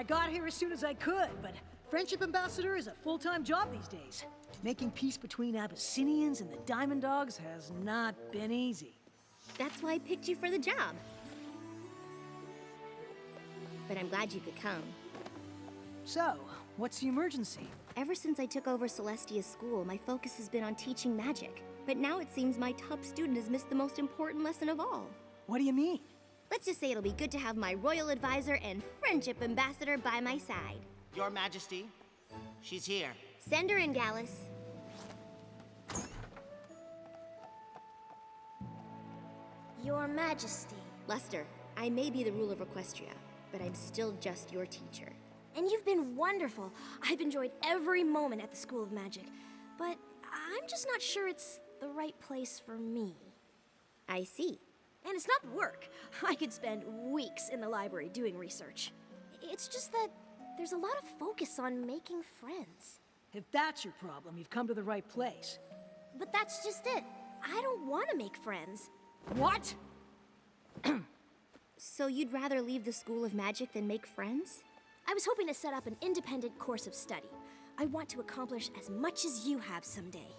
I got here as soon as I could, but Friendship Ambassador is a full-time job these days. Making peace between Abyssinians and the Diamond Dogs has not been easy. That's why I picked you for the job. But I'm glad you could come. So, what's the emergency? Ever since I took over Celestia's school, my focus has been on teaching magic. But now it seems my top student has missed the most important lesson of all. What do you mean? Let's just say it'll be good to have my royal advisor and friendship ambassador by my side. Your Majesty, she's here. Send her in, Gallus. Your Majesty. Luster, I may be the ruler of Equestria, but I'm still just your teacher. And you've been wonderful. I've enjoyed every moment at the School of Magic. But I'm just not sure it's the right place for me. I see. And it's not work. I could spend weeks in the library doing research. It's just that there's a lot of focus on making friends. If that's your problem, you've come to the right place. But that's just it. I don't want to make friends. What? So you'd rather leave the School of Magic than make friends? I was hoping to set up an independent course of study. I want to accomplish as much as you have someday.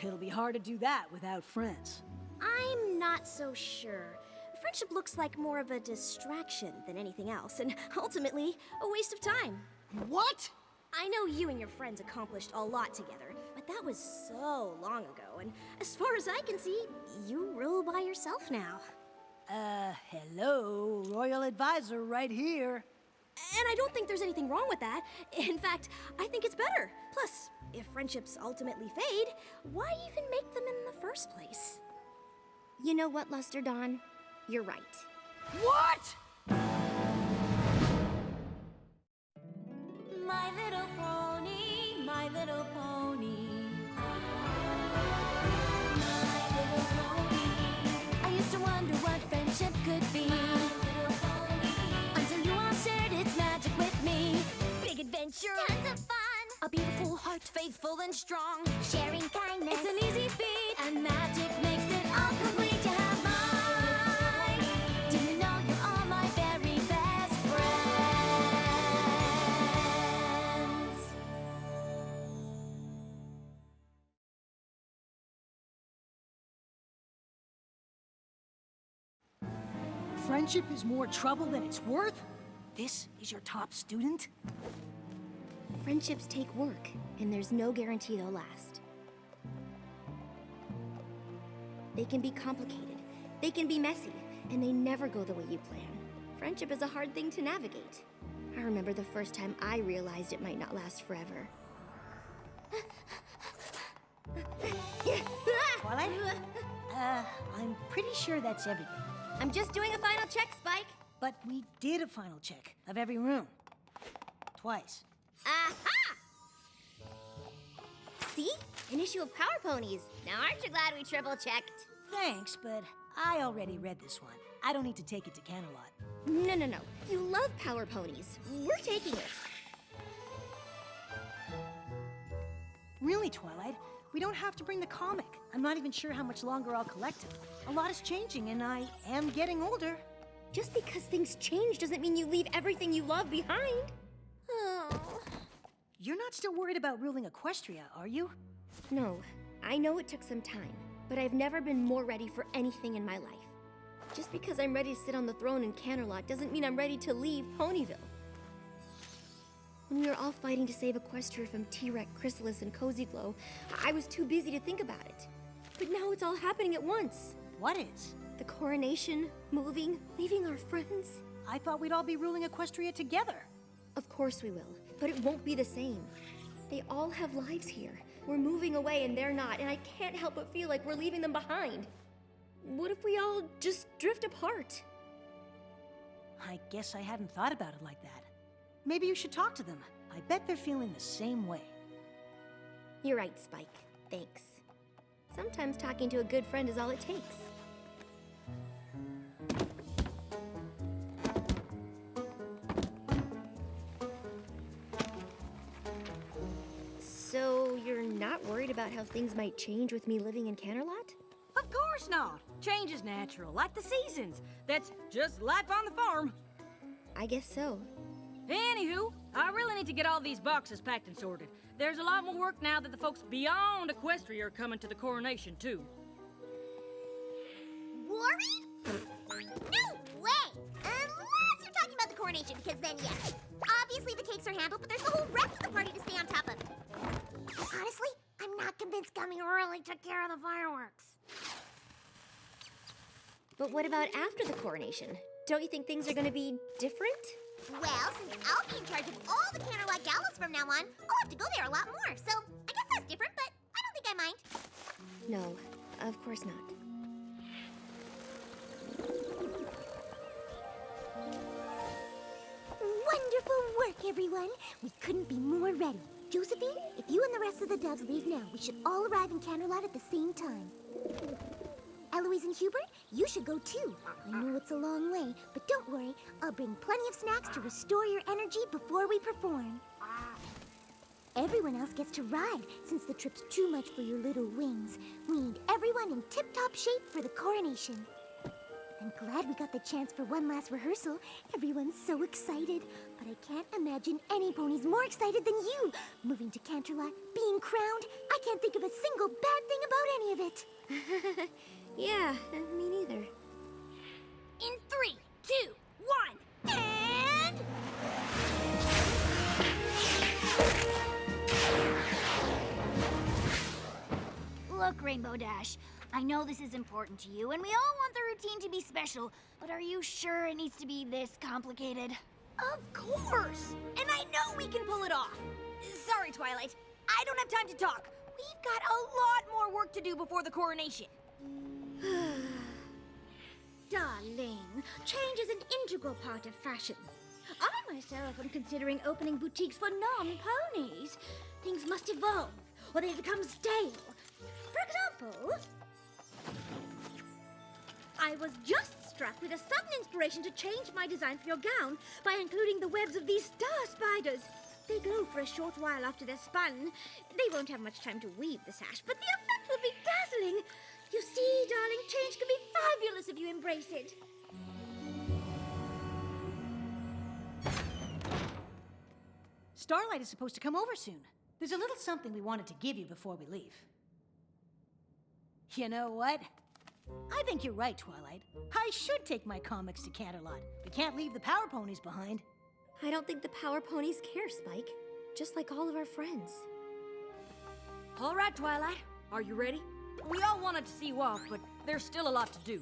It'll be hard to do that without friends. I'm not so sure. Friendship looks like more of a distraction than anything else, and ultimately, a waste of time. What? I know you and your friends accomplished a lot together, but that was so long ago, and as far as I can see, you rule by yourself now. Hello, Royal Advisor right here. And I don't think there's anything wrong with that. In fact, I think it's better. Plus, if friendships ultimately fade, why even make them in the first place? You know what, Luster Dawn? You're right. What? My little pony, my little pony. My little pony. I used to wonder what friendship could be. Until you all shared its magic with me. Big adventure, tons of fun. A beautiful heart, faithful and strong. Sharing kindness, it's an easy feat. And magic makes it all complete. You have mine. Do you know you're all my very best friends? Friendship is more trouble than it's worth? This is your top student? Friendships take work, and there's no guarantee they'll last. They can be complicated, they can be messy, and they never go the way you plan. Friendship is a hard thing to navigate. I remember the first time I realized it might not last forever. Twilight? I'm pretty sure that's everything. I'm just doing a final check, Spike. But we did a final check of every room. Twice. Aha! See? An issue of Power Ponies. Now aren't you glad we triple-checked? Thanks, but I already read this one. I don't need to take it to Camelot. No. You love Power Ponies. We're taking it. Really, Twilight? We don't have to bring the comic. I'm not even sure how much longer I'll collect it. A lot is changing, and I am getting older. Just because things change doesn't mean you leave everything you love behind. Oh. You're not still worried about ruling Equestria, are you? No, I know it took some time, but I've never been more ready for anything in my life. Just because I'm ready to sit on the throne in Canterlot doesn't mean I'm ready to leave Ponyville. When we were all fighting to save Equestria from T-Rex, Chrysalis, and Cozy Glow, I was too busy to think about it. But now it's all happening at once. What is? The coronation, moving, leaving our friends. I thought we'd all be ruling Equestria together. Of course we will, but it won't be the same. They all have lives here. We're moving away and they're not, and I can't help but feel like we're leaving them behind. What if we all just drift apart? I guess I hadn't thought about it like that. Maybe you should talk to them. I bet they're feeling the same way. You're right, Spike. Thanks. Sometimes talking to a good friend is all it takes. So, you're not worried about how things might change with me living in Canterlot? Of course not. Change is natural, like the seasons. That's just life on the farm. I guess so. Anywho, I really need to get all these boxes packed and sorted. There's a lot more work now that the folks beyond Equestria are coming to the coronation, too. Worried? No way! Unless you're talking about the coronation, because then, yes. Obviously, the cakes are handled, but there's the whole rest of the party to stay on top of. Honestly, I'm not convinced Gummy really took care of the fireworks. But what about after the coronation? Don't you think things are gonna be different? Well, since I'll be in charge of all the Canterlot galas from now on, I'll have to go there a lot more. So, I guess that's different, but I don't think I mind. No, of course not. Wonderful work, everyone. We couldn't be more ready. Josephine, if you and the rest of the doves leave now, we should all arrive in Canterlot at the same time. Eloise and Hubert, you should go too. I know it's a long way, but don't worry. I'll bring plenty of snacks to restore your energy before we perform. Everyone else gets to ride, since the trip's too much for your little wings. We need everyone in tip-top shape for the coronation. I'm glad we got the chance for one last rehearsal. Everyone's so excited. But I can't imagine any ponies more excited than you. Moving to Canterlot, being crowned, I can't think of a single bad thing about any of it. Yeah, me neither. In 3, 2, 1, and... Look, Rainbow Dash, I know this is important to you, and we all want the routine to be special, but are you sure it needs to be this complicated? Of course! And I know we can pull it off. Sorry, Twilight. I don't have time to talk. We've got a lot more work to do before the coronation. Darling, change is an integral part of fashion. I myself am considering opening boutiques for non-ponies. Things must evolve, or they become stale. For example, I was just struck with a sudden inspiration to change my design for your gown by including the webs of these star spiders. They glow for a short while after they're spun. They won't have much time to weave the sash, but the effect will be dazzling. You see, darling, change can be fabulous if you embrace it. Starlight is supposed to come over soon. There's a little something we wanted to give you before we leave. You know what? I think you're right, Twilight. I should take my comics to Canterlot. We can't leave the Power Ponies behind. I don't think the Power Ponies care, Spike. Just like all of our friends. All right, Twilight. Are you ready? We all wanted to see you off, but there's still a lot to do.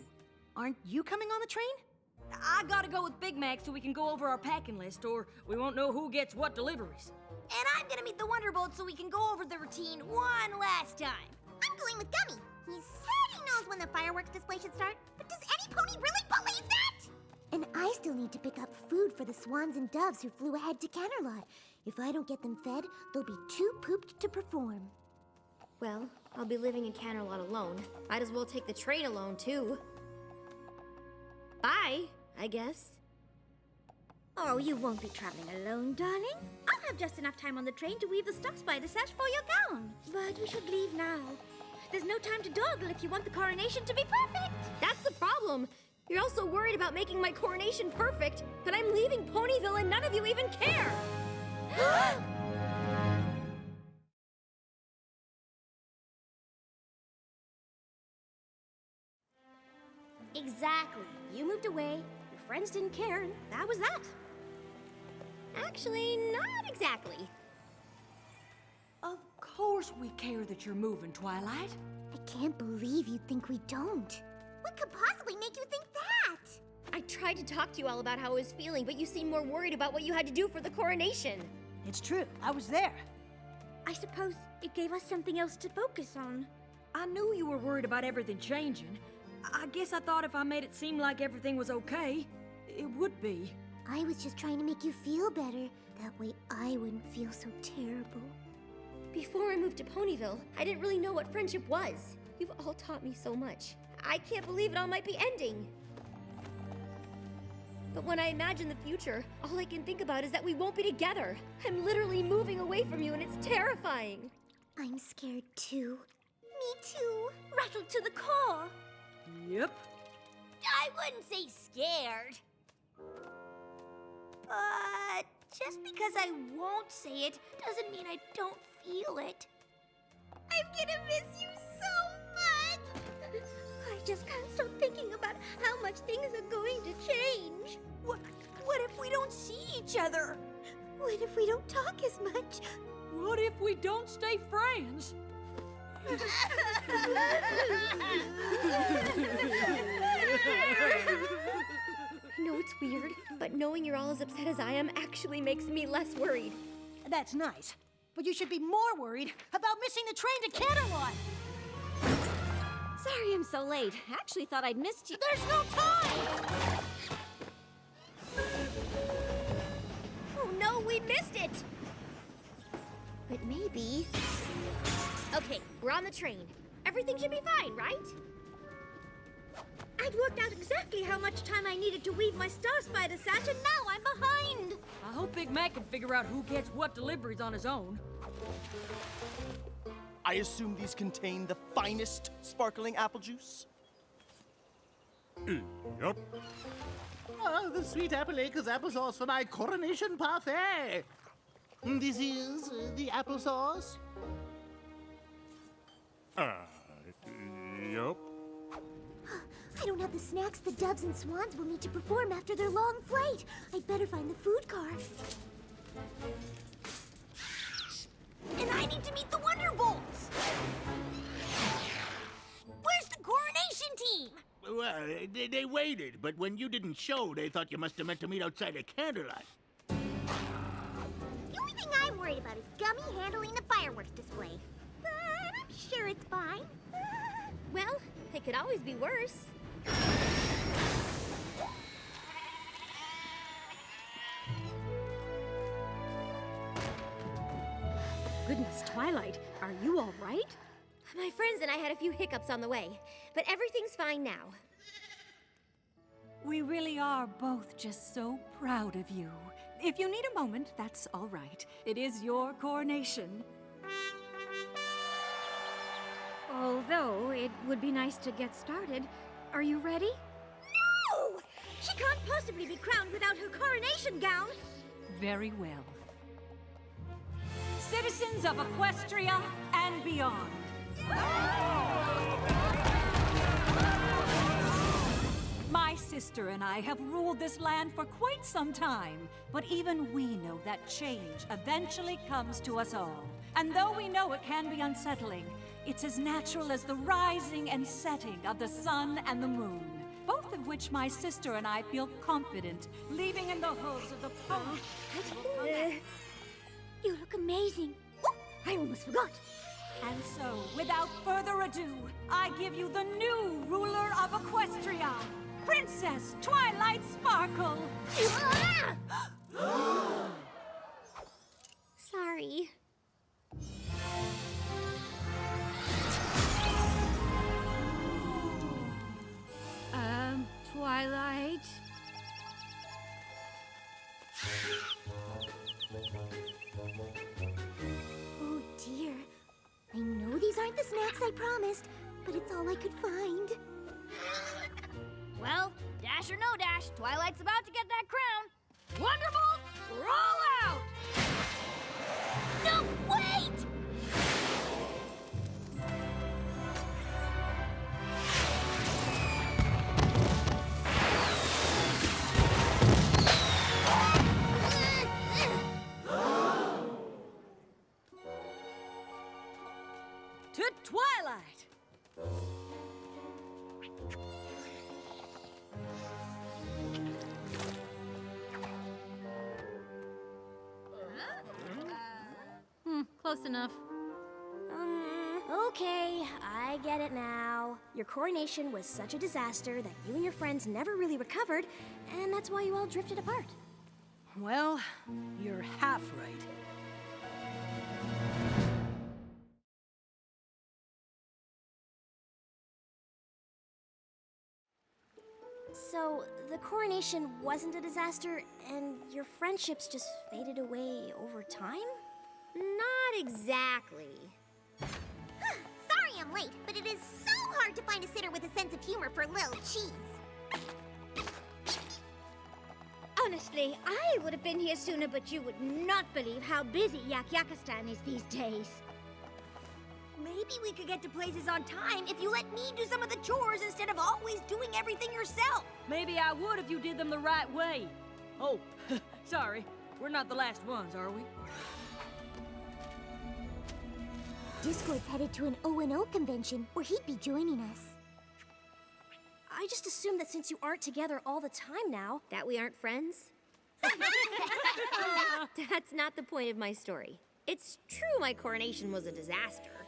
Aren't you coming on the train? I gotta go with Big Mac so we can go over our packing list, or we won't know who gets what deliveries. And I'm gonna meet the Wonderbolt so we can go over the routine one last time. I'm going with Gummy. He said he knows when the fireworks display should start, but does any pony really believe that? And I still need to pick up food for the swans and doves who flew ahead to Canterlot. If I don't get them fed, they'll be too pooped to perform. Well, I'll be living in Canterlot alone. Might as well take the train alone, too. Bye, I guess. Oh, you won't be traveling alone, darling. I'll have just enough time on the train to weave the star spider sash for your gown. But you should leave now. There's no time to dawdle if you want the coronation to be perfect. That's the problem. You're also worried about making my coronation perfect, but I'm leaving Ponyville and none of you even care. Exactly. You moved away, your friends didn't care, and that was that. Actually, not exactly. Of course we care that you're moving, Twilight. I can't believe you think we don't. What could possibly make you think that? I tried to talk to you all about how I was feeling, but you seemed more worried about what you had to do for the coronation. It's true. I was there. I suppose it gave us something else to focus on. I knew you were worried about everything changing. I guess I thought if I made it seem like everything was okay, it would be. I was just trying to make you feel better. That way I wouldn't feel so terrible. Before I moved to Ponyville, I didn't really know what friendship was. You've all taught me so much. I can't believe it all might be ending. But when I imagine the future, all I can think about is that we won't be together. I'm literally moving away from you, and it's terrifying. I'm scared too. Me too. Rattled to the core. Yep. I wouldn't say scared. But Just because I won't say it doesn't mean I don't feel it. I'm gonna miss you so much! I just can't stop thinking about how much things are going to change. What if we don't see each other? What if we don't talk as much? What if we don't stay friends? I know it's weird, but knowing you're all as upset as I am actually makes me less worried. That's nice. But you should be more worried about missing the train to Canterlot. Sorry I'm so late. Actually thought I'd missed you. There's no time! Oh no, we missed it! But maybe... Okay, we're on the train. Everything should be fine, right? I'd worked out exactly how much time I needed to weave my Star Spider sash, and now I'm behind. I hope Big Mac can figure out who gets what deliveries on his own. I assume these contain the finest sparkling apple juice? Yup. Oh, the sweet apple acres applesauce for my coronation parfait. This is the applesauce. Yup. I don't have the snacks the doves and swans will need to perform after their long flight. I'd better find the food car. And I need to meet the Wonderbolts! Where's the coronation team? Well, they waited, but when you didn't show, they thought you must have meant to meet outside of Canterlot. The only thing I'm worried about is Gummy handling the fireworks display. But I'm sure it's fine. Well, it could always be worse. Goodness, Twilight, are you all right? My friends and I had a few hiccups on the way, but everything's fine now. We really are both just so proud of you. If you need a moment, that's all right. It is your coronation. Although, it would be nice to get started. Are you ready? No! She can't possibly be crowned without her coronation gown. Very well. Citizens of Equestria and beyond. My sister and I have ruled this land for quite some time, but even we know that change eventually comes to us all. And though we know it can be unsettling, it's as natural as the rising and setting of the sun and the moon, both of which my sister and I feel confident leaving in the hooves of the post. You look amazing. Oh, I almost forgot. And so, without further ado, I give you the new ruler of Equestria, Princess Twilight Sparkle! Sorry. Twilight? Oh dear. I know these aren't the snacks I promised, but it's all I could find. Well, dash or no dash, Twilight's about to get that crown. Wonderbolts, roll out! No, wait! To Twilight! Close enough. Okay, I get it now. Your coronation was such a disaster that you and your friends never really recovered, and that's why you all drifted apart. Well, you're half right. So, the coronation wasn't a disaster, and your friendships just faded away over time? Not exactly. Sorry I'm late, but it is so hard to find a sitter with a sense of humor for little cheese. Honest, Honestly, I would have been here sooner, but you would not believe how busy Yak-Yakistan is these days. Maybe we could get to places on time if you let me do some of the chores instead of always doing everything yourself. Maybe I would if you did them the right way. Oh, sorry. We're not the last ones, are we? Discord's headed to an O&O convention where he'd be joining us. I just assumed that since you aren't together all the time now. That we aren't friends? That's not the point of my story. It's true my coronation was a disaster.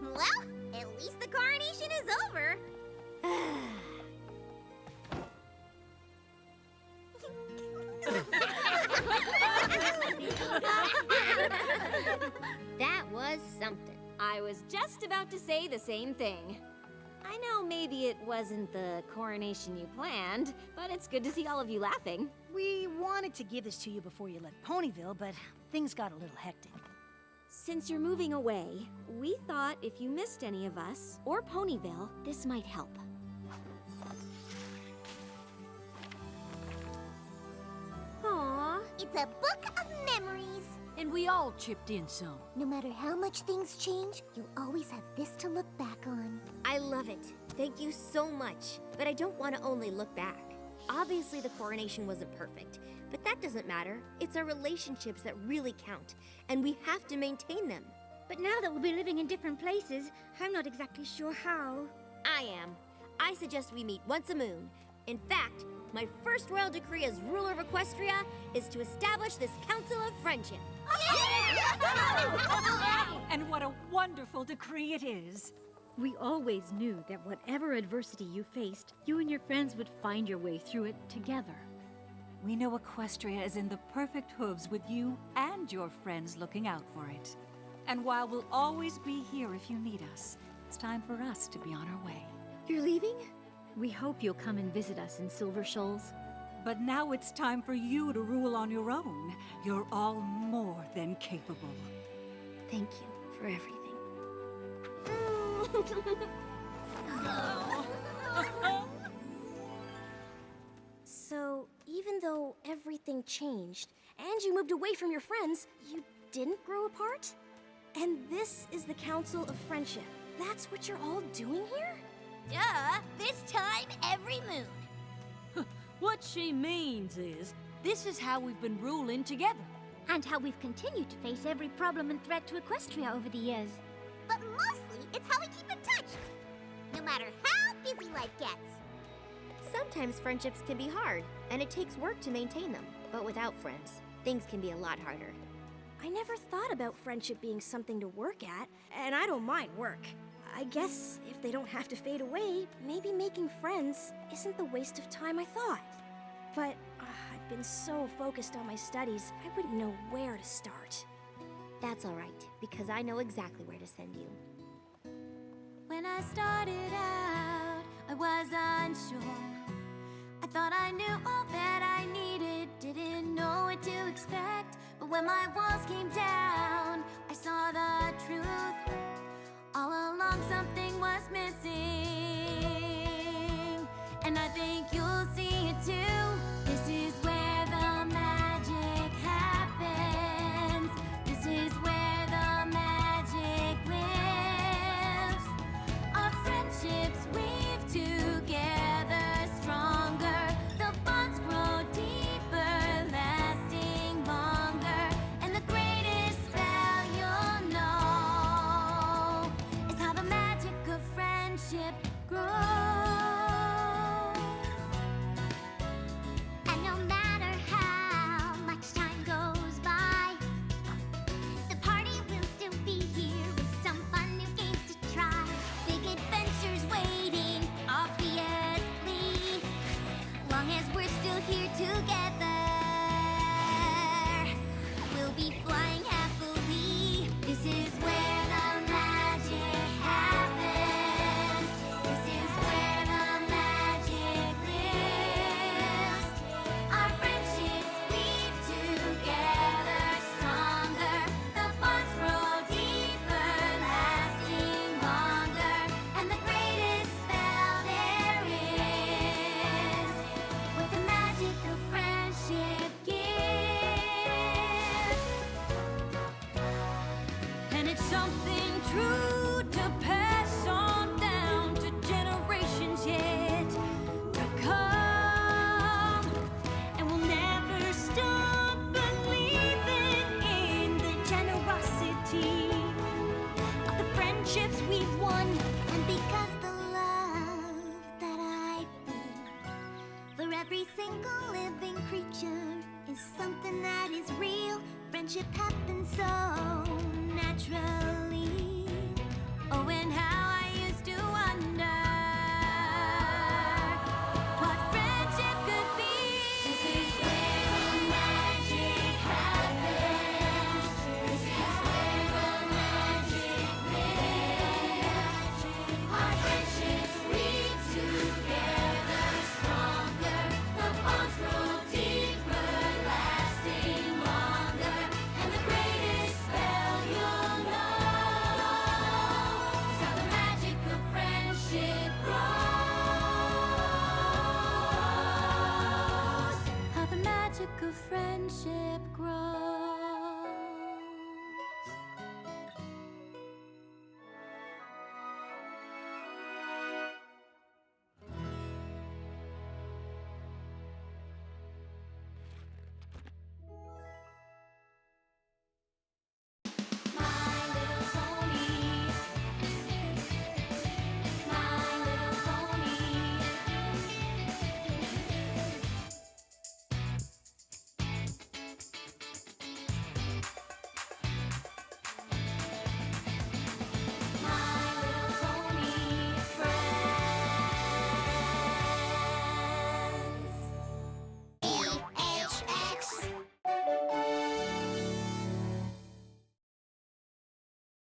Well, at least the coronation is over. That was something. I was just about to say the same thing. I know maybe it wasn't the coronation you planned, but it's good to see all of you laughing. We wanted to give this to you before you left Ponyville, but things got a little hectic. Since you're moving away, we thought if you missed any of us, or Ponyville, this might help. Aww. It's a book of memories. And we all chipped in some. No matter how much things change, you'll always have this to look back on. I love it. Thank you so much. But I don't want to only look back. Obviously, the coronation wasn't perfect, but that doesn't matter. It's our relationships that really count, and we have to maintain them. But now that we'll be living in different places, I'm not exactly sure how. I am. I suggest we meet once a moon. In fact, my first royal decree as ruler of Equestria is to establish this Council of Friendship. And what a wonderful decree it is. We always knew that whatever adversity you faced, you and your friends would find your way through it together. We know Equestria is in the perfect hooves with you and your friends looking out for it. And while we'll always be here if you need us, it's time for us to be on our way. You're leaving? We hope you'll come and visit us in Silver Shoals. But now it's time for you to rule on your own. You're all more than capable. Thank you for everything. So, even though everything changed, and you moved away from your friends, you didn't grow apart? And this is the Council of Friendship. That's what you're all doing here? Duh, this time every moon. What she means is, this is how we've been ruling together. And how we've continued to face every problem and threat to Equestria over the years. But mostly, it's how we keep in touch. No matter how busy life gets. Sometimes friendships can be hard, and it takes work to maintain them. But without friends, things can be a lot harder. I never thought about friendship being something to work at, and I don't mind work. I guess if they don't have to fade away, maybe making friends isn't the waste of time I thought. But I've been so focused on my studies, I wouldn't know where to start. That's all right, because I know exactly where to send you. When I started out, I was unsure. I thought I knew all that I needed, didn't know what to expect. But when my walls came down, I saw the truth. All along something was missing, and I think you'll see it too. This is where the magic happens. This is where the magic lives. Our friendships weave together stronger. The bonds grow deeper, lasting longer. And the greatest spell you'll know is how the magic of friendship something true to pass on down to generations yet to come. And we'll never stop believing in the generosity of the friendships we've won. And because the love that I feel for every single living creature is something that is real, friendship happens so naturally. Oh, and how